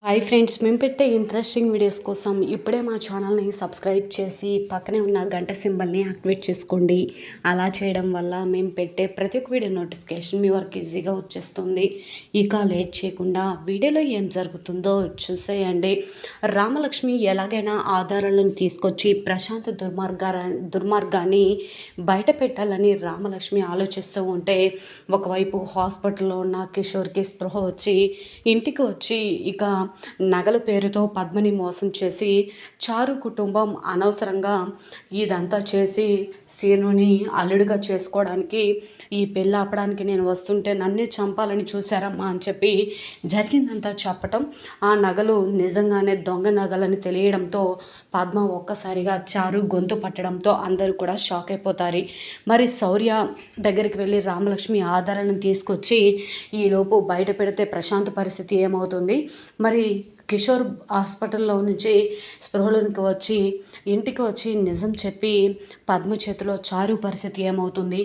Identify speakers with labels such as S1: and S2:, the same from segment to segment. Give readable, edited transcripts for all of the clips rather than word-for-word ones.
S1: Hi friends, మేము పెట్టే interesting videos కోసం ఇప్పుడే మా ఛానల్ని సబ్స్క్రైబ్ చేసి పక్కనే ఉన్న గంట సింబల్ని యాక్టివేట్ చేసుకోండి. అలా చేయడం వల్ల మేము పెట్టే ప్రతి ఒక్క వీడియో నోటిఫికేషన్ మీ వరకు ఈజీగా వచ్చేస్తుంది. ఇక లేట్ చేయకుండా వీడియోలో ఏం జరుగుతుందో చూసేయండి. రామలక్ష్మి ఎలాగైనా ఆధారాలను తీసుకొచ్చి ప్రశాంత్ దుర్మార్గాన్ని బయట పెట్టాలని రామలక్ష్మి ఆలోచిస్తూ ఉంటే, ఒకవైపు హాస్పిటల్లో ఉన్న కిషోర్కి స్పృహ వచ్చి ఇంటికి వచ్చి ఇక నగల పేరుతో పద్మని మోసం చేసి చారు కుటుంబం అనవసరంగా ఇదంతా చేసి సీనుని అల్లుడిగా చేసుకోవడానికి ఈ పెళ్ళి ఆపడానికి నేను వస్తుంటే నన్నే చంపాలని చూశారమ్మా అని చెప్పి జరిగిందంతా చెప్పటం, ఆ నగలు నిజంగానే దొంగ నగలని తెలియడంతో పద్మ ఒక్కసారిగా చారు గొంతు పట్టడంతో అందరూ కూడా షాక్ అయిపోతారు. మరి శౌర్య దగ్గరికి వెళ్ళి రామలక్ష్మి ఆధారాలను తీసుకొచ్చి ఈలోపు బయట పెడితే ప్రశాంత్ పరిస్థితి ఏమవుతుంది, మరి కిషోర్ హాస్పిటల్లో నుంచి స్పృహలోనికి వచ్చి ఇంటికి వచ్చి నిజం చెప్పి పద్మ చేతిలో చారు పరిస్థితి ఏమవుతుంది,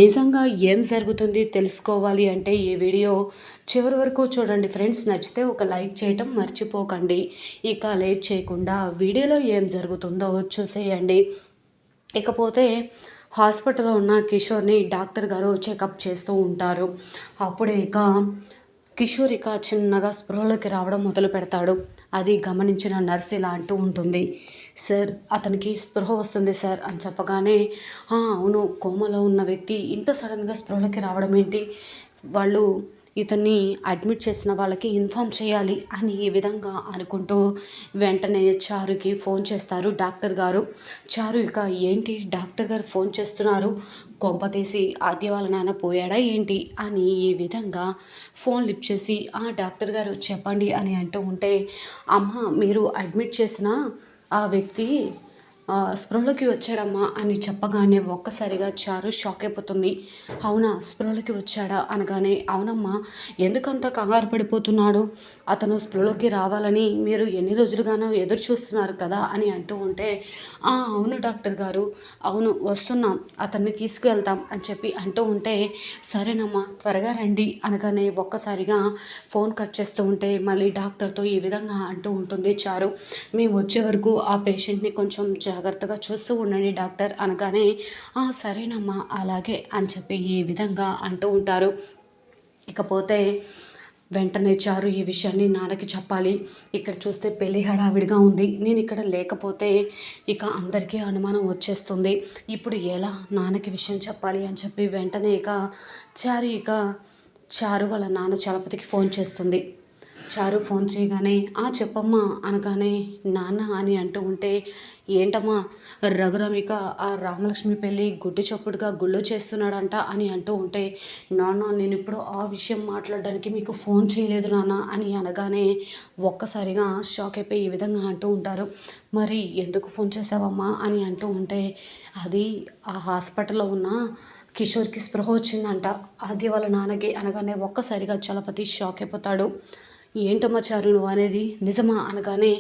S1: నిజంగా ఏం జరుగుతుంది తెలుసుకోవాలి అంటే ఈ వీడియో చివరి వరకు చూడండి ఫ్రెండ్స్. నచ్చితే ఒక లైక్ చేయటం మర్చిపోకండి. ఇక లేట్ చేయకుండా వీడియోలో ఏం జరుగుతుందో చూసేయండి. ఇకపోతే హాస్పిటల్లో ఉన్న కిషోర్ని డాక్టర్ గారు చెకప్ చేస్తూ ఉంటారు. అప్పుడే ఇక కిషోర్ ఇక చిన్నగా స్పృహలోకి రావడం మొదలు పెడతాడు. అది గమనించిన నర్స్ ఇలా అంటూ ఉంటుంది, సార్ అతనికి స్పృహ వస్తుంది సార్ అని చెప్పగానే, అవును, కోమలో ఉన్న వ్యక్తి ఇంత సడన్గా స్పృహలోకి రావడం ఏంటి, వాళ్ళు ఇతన్ని అడ్మిట్ చేసిన వాళ్ళకి ఇన్ఫామ్ చేయాలి అని ఈ విధంగా అనుకుంటూ వెంటనే చారుకి ఫోన్ చేస్తారు డాక్టర్ గారు. చారు ఇక ఏంటి డాక్టర్ గారు ఫోన్ చేస్తున్నారు, కొంపతీసి ఆద్య వాళ్ళ నాన్న పోయాడా ఏంటి అని ఈ విధంగా ఫోన్ లిఫ్ట్ చేసి డాక్టర్ గారు చెప్పండి అని అంటూ ఉంటే, అమ్మ మీరు అడ్మిట్ చేసిన ఆ వ్యక్తి స్పృహలోకి వచ్చాడమ్మా అని చెప్పగానే ఒక్కసారిగా చారు షాక్ అయిపోతుంది. అవునా, స్పృహలోకి వచ్చాడా అనగానే, అవునమ్మా, ఎందుకంత కంగారు పడిపోతున్నాడు, అతను స్పృహలోకి రావాలని మీరు ఎన్ని రోజులుగానో ఎదురు చూస్తున్నారు కదా అని అంటూ ఉంటే, అవును డాక్టర్ గారు, అవును వస్తున్నాం, అతన్ని తీసుకువెళ్తాం అని చెప్పి అంటూ ఉంటే, సరేనమ్మా త్వరగా రండి అనగానే ఒక్కసారిగా ఫోన్ కట్ చేస్తూ ఉంటే మళ్ళీ డాక్టర్తో ఈ విధంగా అంటూ ఉంటుంది చారు, మేము వచ్చే వరకు ఆ పేషెంట్ని కొంచెం జాగ్రత్తగా చూస్తూ ఉండండి డాక్టర్ అనగానే, సరేనమ్మా అలాగే అని చెప్పి ఈ విధంగా అంటూ ఉంటారు. ఇకపోతే వెంటనే చారు ఈ విషయాన్ని నాన్నకి చెప్పాలి, ఇక్కడ చూస్తే పెళ్ళి హడావిడిగా ఉంది, నేను ఇక్కడ లేకపోతే ఇక అందరికీ అనుమానం వచ్చేస్తుంది, ఇప్పుడు ఎలా నాన్నకి విషయం చెప్పాలి అని చెప్పి వెంటనే చారు వాళ్ళ నాన్న చలపతికి ఫోన్ చేస్తుంది. చారు ఫోన్ చేయగానే చెప్పమ్మా అనగానే, నాన్న అని అంటూ ఉంటే, ఏంటమ్మా రఘురామిక ఆ రామలక్ష్మి పెళ్ళి గుడ్డు చప్పుడుగా గుళ్ళు చేస్తున్నాడంట అని అంటూ ఉంటే, నాన్న నేను ఇప్పుడు ఆ విషయం మాట్లాడడానికి మీకు ఫోన్ చేయలేదు నాన్న అని అనగానే ఒక్కసారిగా షాక్ అయిపోయి ఈ విధంగా అంటూ ఉంటారు. మరి ఎందుకు ఫోన్ చేసావమ్మా అని అంటూ ఉంటే, అది ఆ హాస్పిటల్లో ఉన్న కిషోర్కి స్పృహ వచ్చిందంట ఆద్య వాళ్ళ నాన్నకి అనగానే ఒక్కసారిగా చలపతి షాక్ అయిపోతాడు. ఏంటమ్మా చారు నువ్వు అనేది నిజమా అనగానే,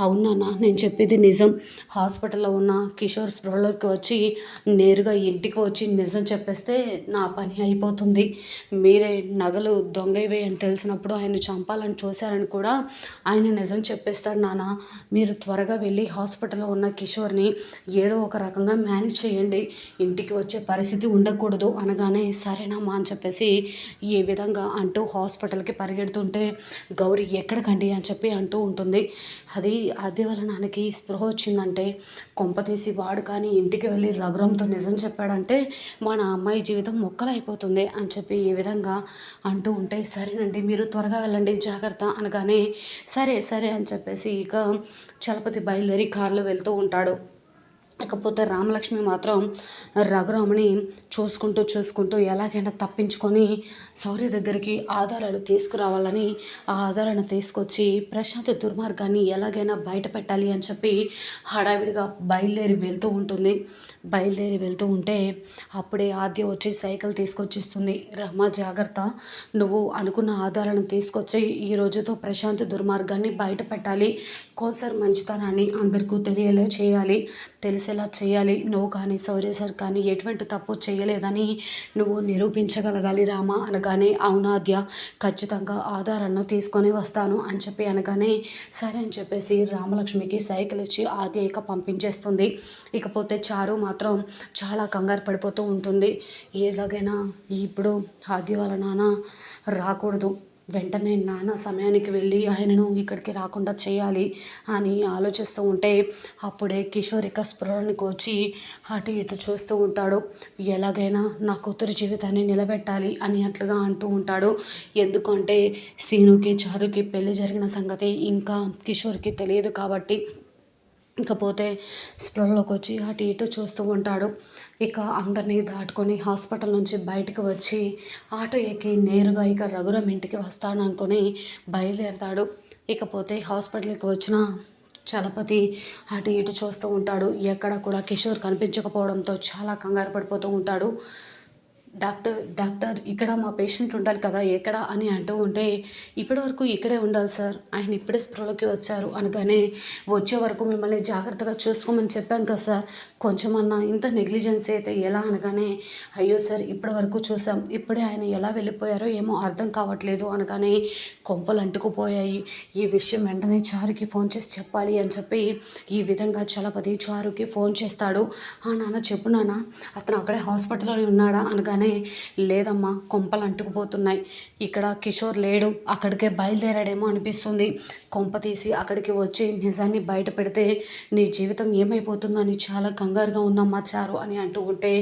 S1: అవునా నేను చెప్పేది నిజం, హాస్పిటల్లో ఉన్న కిషోర్ స్పృహలోకి వచ్చి నేరుగా ఇంటికి వచ్చి నిజం చెప్పేస్తే నా పని అయిపోతుంది, మీరే నగలు దొంగవే అని తెలిసినప్పుడు ఆయన చంపాలని చూశారని కూడా ఆయన నిజం చెప్పేస్తాడు నాన్న, మీరు త్వరగా వెళ్ళి హాస్పిటల్లో ఉన్న కిషోర్ని ఏదో ఒక రకంగా మేనేజ్ చేయండి, ఇంటికి వచ్చే పరిస్థితి ఉండకూడదు అనగానే, సరేనమ్మా అని చెప్పేసి ఈ విధంగా అంటూ హాస్పిటల్కి పరిగెడుతుంటే, గౌరీ ఎక్కడికండి అని చెప్పి అంటూ ఉంటుంది. అది ఆద్య వాళ్ళ నాన్నకి స్పృహ వచ్చిందంటే, కొంపతీసి వాడు కానీ ఇంటికి వెళ్ళి రఘురామ్తో నిజం చెప్పాడంటే మన అమ్మాయి జీవితం మొక్కలైపోతుంది అని చెప్పి ఈ విధంగా అంటూ ఉంటే, సరేనండి మీరు త్వరగా వెళ్ళండి జాగ్రత్త అనగానే, సరే సరే అని చెప్పేసి ఇక చలపతి బయలుదేరి కారులో వెళ్తూ ఉంటాడు. ఇకపోతే రామలక్ష్మి మాత్రం రఘురాముని చూసుకుంటూ ఎలాగైనా తప్పించుకొని శౌర్య దగ్గరికి ఆధారాలు తీసుకురావాలని ఆ ఆధారాన్ని తీసుకొచ్చి ప్రశాంత్ దుర్మార్గాన్ని ఎలాగైనా బయట పెట్టాలి అని చెప్పి హడావిడిగా బయలుదేరి వెళ్తూ ఉంటుంది. బయలుదేరి వెళ్తూ ఉంటే అప్పుడే ఆద్య వచ్చి సైకిల్ తీసుకొచ్చిస్తుంది. రమ జాగ్రత్త, నువ్వు అనుకున్న ఆధారాలను తీసుకొచ్చి ఈ రోజుతో ప్రశాంత్ దుర్మార్గాన్ని బయట పెట్టాలి. కోసర్ మంచితనాన్ని అందరికీ తెలిసేలా చేయాలి. నువ్వు కానీ శౌర్య సార్ కానీ ఎటువంటి తప్పు చేయలేదని నువ్వు నిరూపించగలగాలి రామ అనగానే, అవునాద్య ఖచ్చితంగా ఆధారాలను తీసుకొని వస్తాను అని చెప్పి అనగానే, సరే అని చెప్పేసి రామలక్ష్మికి సైకిల్ ఇచ్చి ఆద్య ఇక పంపించేస్తుంది. ఇకపోతే చారు మాత్రం చాలా కంగారు పడిపోతూ ఉంటుంది. ఎలాగైనా ఇప్పుడు ఆద్య వాళ్ళ నాన్న రాకూడదు, వెంటనే నాన్న సమయానికి వెళ్ళి ఆయనను ఇక్కడికి రాకుండా చేయాలి అని ఆలోచిస్తూ ఉంటే అప్పుడే కిషోర్ ఇక స్పృహనికి వచ్చి అటు ఇటు చూస్తూ ఉంటాడు. ఎలాగైనా నా కూతురు జీవితాన్ని నిలబెట్టాలి అని అట్లుగా అంటూ ఉంటాడు. ఎందుకంటే సీనుకి చారుకి పెళ్లి జరిగిన సంగతి ఇంకా కిషోర్కి తెలియదు కాబట్టి. ఇకపోతే స్పృహలోకి వచ్చి అటు ఇటు చూస్తూ ఉంటాడు. ఇక అందరినీ దాటుకొని హాస్పిటల్ నుంచి బయటకు వచ్చి ఆటో ఎక్కి నేరుగా ఇక రఘురామ్ ఇంటికి వస్తాననుకొని బయలుదేరతాడు. ఇకపోతే హాస్పిటల్కి వచ్చిన చలపతి అటు ఇటు చూస్తూ ఉంటాడు. ఎక్కడ కూడా కిషోర్ కనిపించకపోవడంతో చాలా కంగారు పడిపోతూ ఉంటాడు. డాక్టర్ ఇక్కడ మా పేషెంట్ ఉండాలి కదా, ఎక్కడ అని అంటూ ఉంటే, ఇప్పటివరకు ఇక్కడే ఉండాలి సార్, ఆయన ఇప్పుడే స్పృహలోకి వచ్చారు అనగానే, వచ్చే వరకు మిమ్మల్ని జాగ్రత్తగా చూసుకోమని చెప్పాం కదా సార్, కొంచెమన్నా ఇంత నెగ్లిజెన్స్ అయితే ఎలా అనగానే, అయ్యో సార్ ఇప్పటి వరకు చూసాం, ఇప్పుడే ఆయన ఎలా వెళ్ళిపోయారో ఏమో అర్థం కావట్లేదు అనగానే, కొంపలు అంటుకుపోయాయి, ఈ విషయం వెంటనే చారుకి ఫోన్ చేసి చెప్పాలి అని చెప్పి ఈ విధంగా చలపతి చారుకి ఫోన్ చేస్తాడు. నాన్న చెప్పు నాన్న, అతను అక్కడే హాస్పిటల్లోనే ఉన్నాడా అనగానే, లేదమ్మా కొంపలు అంటుకుపోతున్నాయి, ఇక్కడ కిషోర్ లేడు, అక్కడికే బయలుదేరాడేమో అనిపిస్తుంది, కొంప తీసి అక్కడికి వచ్చి నిజాన్ని బయట పెడితే నీ జీవితం ఏమైపోతుందని చాలా కంగారుగా ఉందమ్మా చారు అని అంటూ ఉంటే,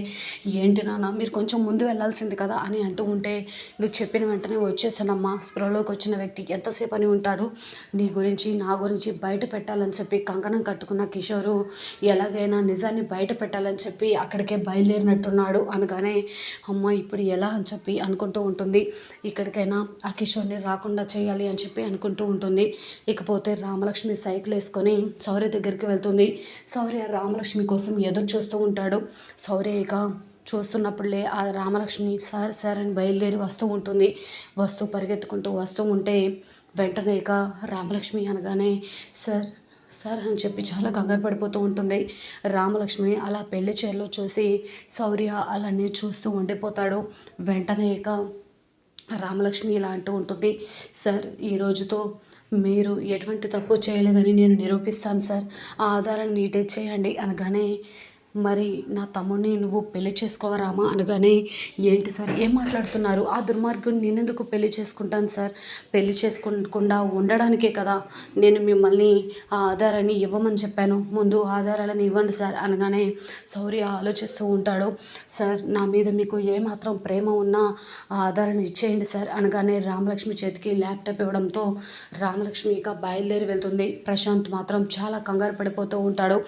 S1: ఏంటి నాన్న మీరు కొంచెం ముందు వెళ్ళాల్సింది కదా అని అంటూ ఉంటే, నువ్వు చెప్పిన వెంటనే వచ్చేసానమ్మా, స్పృహలోకి వచ్చిన వ్యక్తి ఎంతసేపు అని ఉంటాడు, నీ గురించి నా గురించి బయట పెట్టాలని చెప్పి కంకణం కట్టుకున్న కిషోరు ఎలాగైనా నిజాన్ని బయట పెట్టాలని చెప్పి అక్కడికే బయలుదేరినట్టున్నాడు అనగానే, అమ్మ ఇప్పుడు ఎలా అని చెప్పి అనుకుంటూ ఉంటుంది. ఇక్కడికైనా ఆ కిషోర్ని రాకుండా చేయాలి అని చెప్పి అనుకుంటూ ఉంటుంది. ఇకపోతే రామలక్ష్మి సైకిల్ వేసుకొని శౌర్య దగ్గరికి వెళ్తుంది. శౌర్య రామలక్ష్మి కోసం ఎదురు చూస్తూ ఉంటాడు. శౌర్య ఇక చూస్తున్నప్పుడులే ఆ రామలక్ష్మి సార్ సార్ అని బయలుదేరి వస్తూ ఉంటుంది. పరిగెత్తుకుంటూ వస్తూ ఉంటే వెంటనే ఇక రామలక్ష్మి అనగానే, సార్ సార్ అని చెప్పి చాలా కంగారు పడిపోతూ ఉంటుంది. రామలక్ష్మి అలా పెళ్లి చీరలో చూసి శౌర్య అలానే చూస్తూ ఉండిపోతాడు. వెంటనే ఇక రామలక్ష్మి ఇలా అంటూ ఉంటుంది, సార్ ఈ రోజుతో మీరు ఎటువంటి తప్పు చేయలేదని నేను నిరూపిస్తాను సార్, ఆ ఆధారాన్ని నీటే చేయండి అనగానే, మరి నా తమ్ముడిని నువ్వు పెళ్లి చేసుకోవరామా అనగానే, ఏంటి సార్ ఏం మాట్లాడుతున్నారు, ఆ దుర్మార్గుని నేనెందుకు పెళ్లి చేసుకుంటాను సార్, పెళ్లి చేసుకోకుండా ఉండడానికే కదా నేను మిమ్మల్ని ఆ ఆధారాన్ని ఇవ్వమని చెప్పాను, ముందు ఆధారాలను ఇవ్వండి సార్ అనగానే శౌర్య ఆలోచిస్తూ ఉంటాడు. సార్ నా మీద మీకు ఏమాత్రం ప్రేమ ఉన్నా ఆ ఆధారాన్ని ఇచ్చేయండి సార్ అనగానే రామలక్ష్మి చేతికి ల్యాప్టాప్ ఇవ్వడంతో రామలక్ష్మి ఇక బయలుదేరి వెళ్తుంది. ప్రశాంత్ మాత్రం చాలా కంగారు పడిపోతూ ఉంటాడు.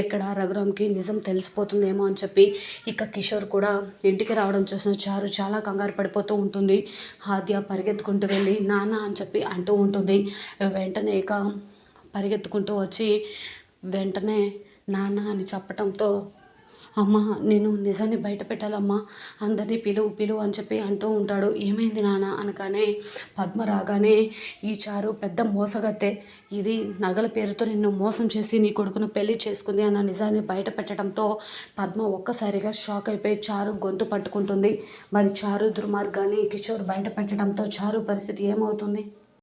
S1: ఎక్కడ రఘురామ్కి నిజం తెలిసిపోతుందేమో అని చెప్పి. ఇక కిషోర్ కూడా ఇంటికి రావడం చూసిన చారు చాలా కంగారు పడిపోతూ ఉంటుంది. ఆద్య పరిగెత్తుకుంటూ వెళ్ళి నాన్న అని చెప్పి అంటూ ఉంటుంది. వెంటనే ఇక పరిగెత్తుకుంటూ వచ్చి వెంటనే నాన్న అని చెప్పటంతో, అమ్మ నేను నిజాన్ని బయట పెట్టాలమ్మా, అందరినీ పిలువు అని చెప్పి అంటూ ఉంటాడు. ఏమైంది నాన్న అనగానే, పద్మ రాగానే, ఈ చారు పెద్ద మోసగత్తే, ఇది నగల పేరుతో నిన్ను మోసం చేసి నీ కొడుకును పెళ్లి చేసుకుంది అన్న నిజాన్ని బయట పెట్టడంతో పద్మ ఒక్కసారిగా షాక్ అయిపోయి చారు గొంతు పట్టుకుంటుంది. మరి చారు దుర్మార్గాన్ని కిషోర్ బయట పెట్టడంతో చారు పరిస్థితి ఏమవుతుంది?